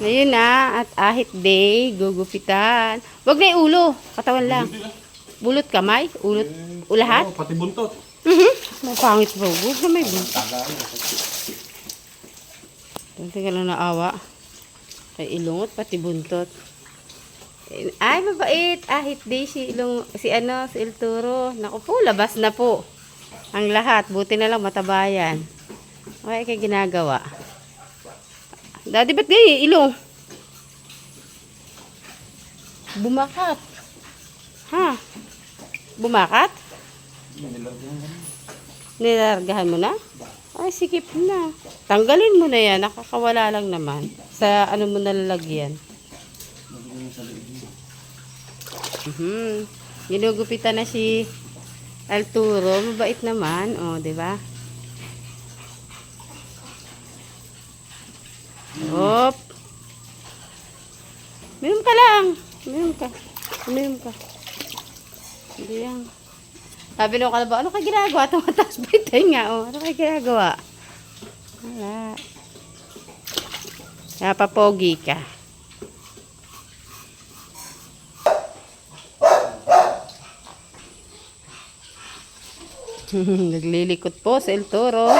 Ngayon na, at ahit day, gugupitan. Wag na yung ulo, katawan lang. Bulot kamay, ulot, ulahat. Oo, pati buntot. Mapangit ba? Huwag na may buntot. Tunti ka lang naawa. Kay ilungot, pati buntot. Ay, mabait. Ahit day si si El Toro. Naku po, labas na po. Ang lahat, buti na lang matabayan. Okay, kay ginagawa. Daddy, ba't ganyan? Ilong. Bumakat. Ha? Bumakat? Nilargahan mo na? Ay, sikip na. Tanggalin mo na yan. Nakakawala lang naman. Sa ano mo nalalagyan. Ginugupitan na si Arturo. Mabait naman. O, di ba? Hop. Minum ka lang. Minum ka. Minum ka. Hindi yan. Sabi nung kalaba, ano ka ginagawa? Tumataas bitay nga. Oh. Ano ka ginagawa? Wala. Napapogi ka. Naglilikot po sa El Toro.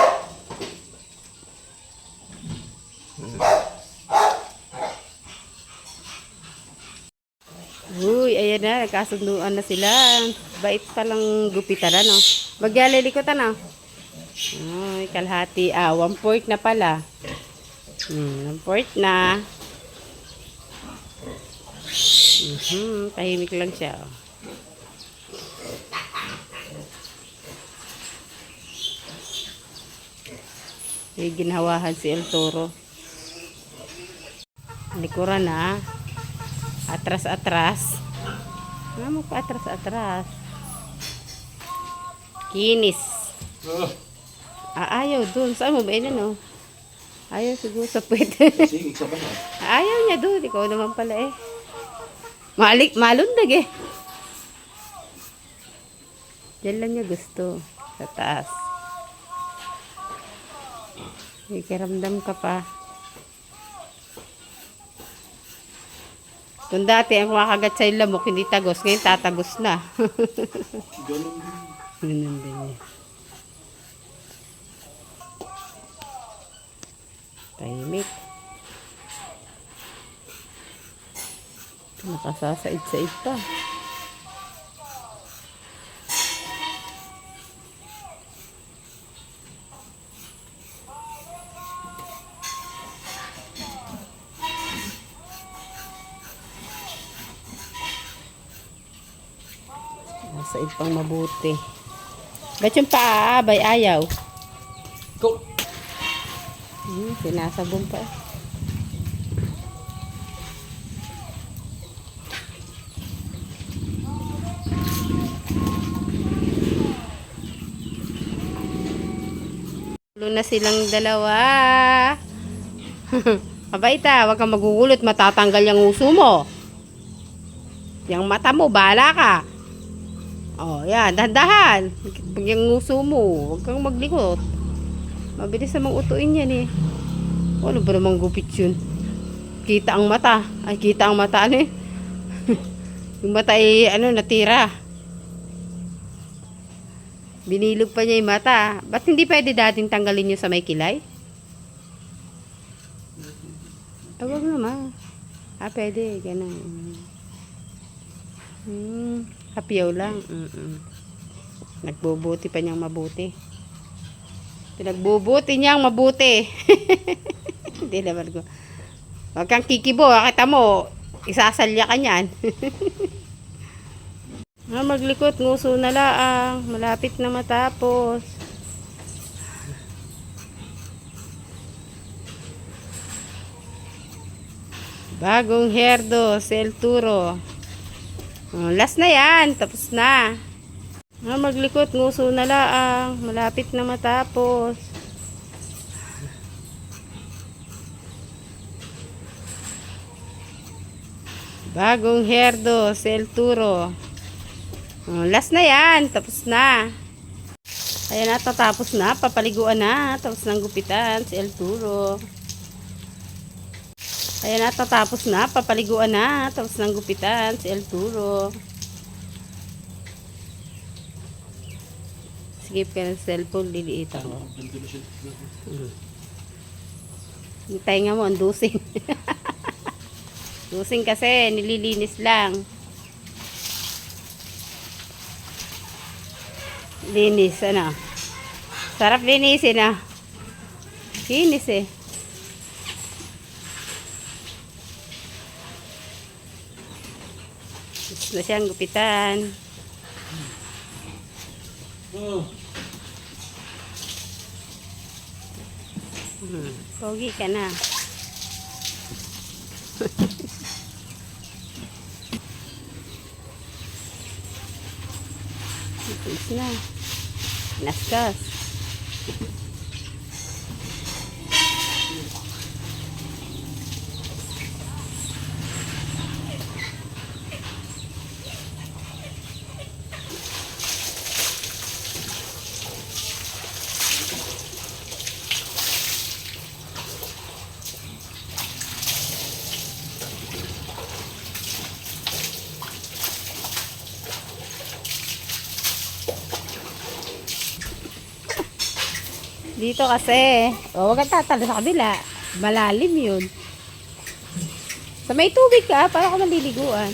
Uy, ayan na. Nagkasunduan na sila. Bait palang gupitan, ano? Magyalilikotan, ano? Ay, kalahati. 1/4 na pala. 1/4 na. Tahimik lang siya, oh. May ginhawahan si El Toro. Likuran na. Atras-atras. Magpa-atras-atras. Kinis. Ayaw dun. Saan mo ba yun, no? Ayaw siguro sa puwet. Ayaw niya dun. Ikaw naman pala eh. Malundag eh. Diyan lang niya gusto. Sa taas. May kiramdam ka pa. Kung dati ang kumakagat sa lamok, hindi tagos. Ngayon tatagos na. Ganun din eh. Tahimik. Nakasasaid-said pa. Said pang mabuti. Ba't yung paaabay ayaw? Go! Sinasabong pa. Tulo na silang dalawa. Mabait ah, wag kang magugulot, matatanggal yung uso mo. Yung mata mo, bahala ka. Oh, yan, dahan-dahan. Pag yung nguso mo, huwag kang maglikot. Mabilis namang utuin yan eh. Ano ba namang gupit yun? Kita ang mata. Ay, kita ang mata, ano eh. Yung mata ay, natira. Binilog pa niya yung mata. Ba't hindi pwede dating tanggalin nyo sa may kilay? Huwag naman. Pwede. Ganun. Hapiyaw lang. Nagbubuti pa niyang mabuti. Pinagbubuti niyang mabuti. Hindi naman ko. Huwag kang kikibo. Kita mo, isasalya ka niyan. Maglikot. Nguso na lang. Malapit na matapos. Bagong herdo. Si El Toro. Last na yan. Tapos na. Maglikot. Nguso na lang. Malapit na matapos. Bagong herdo. Si El Toro. Last na yan. Tapos na. Ayan na. Tatapos na. Papaliguan na. Tapos ng gupitan. Si El Toro. Ayan na, tatapos na. Papaliguan na. Tapos ng gupitan si Arturo. Skip ka ng cellphone, liliit ako. Yung tainga mo, ang dusing. Dusing kasi, nililinis lang. Linis, ano. Sarap linisin, ah. Linis, eh. Gusto na siyang gupitan. Pogi ka na. Tapos na. Naskas. Dito kasi, huwag kang tatalo sa kabila. Malalim yun. Sa may tubig ka, para ka maliliguan.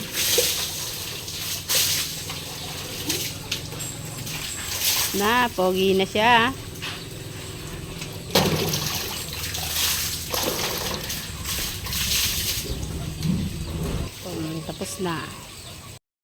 Na, pogi na siya. Tapos na.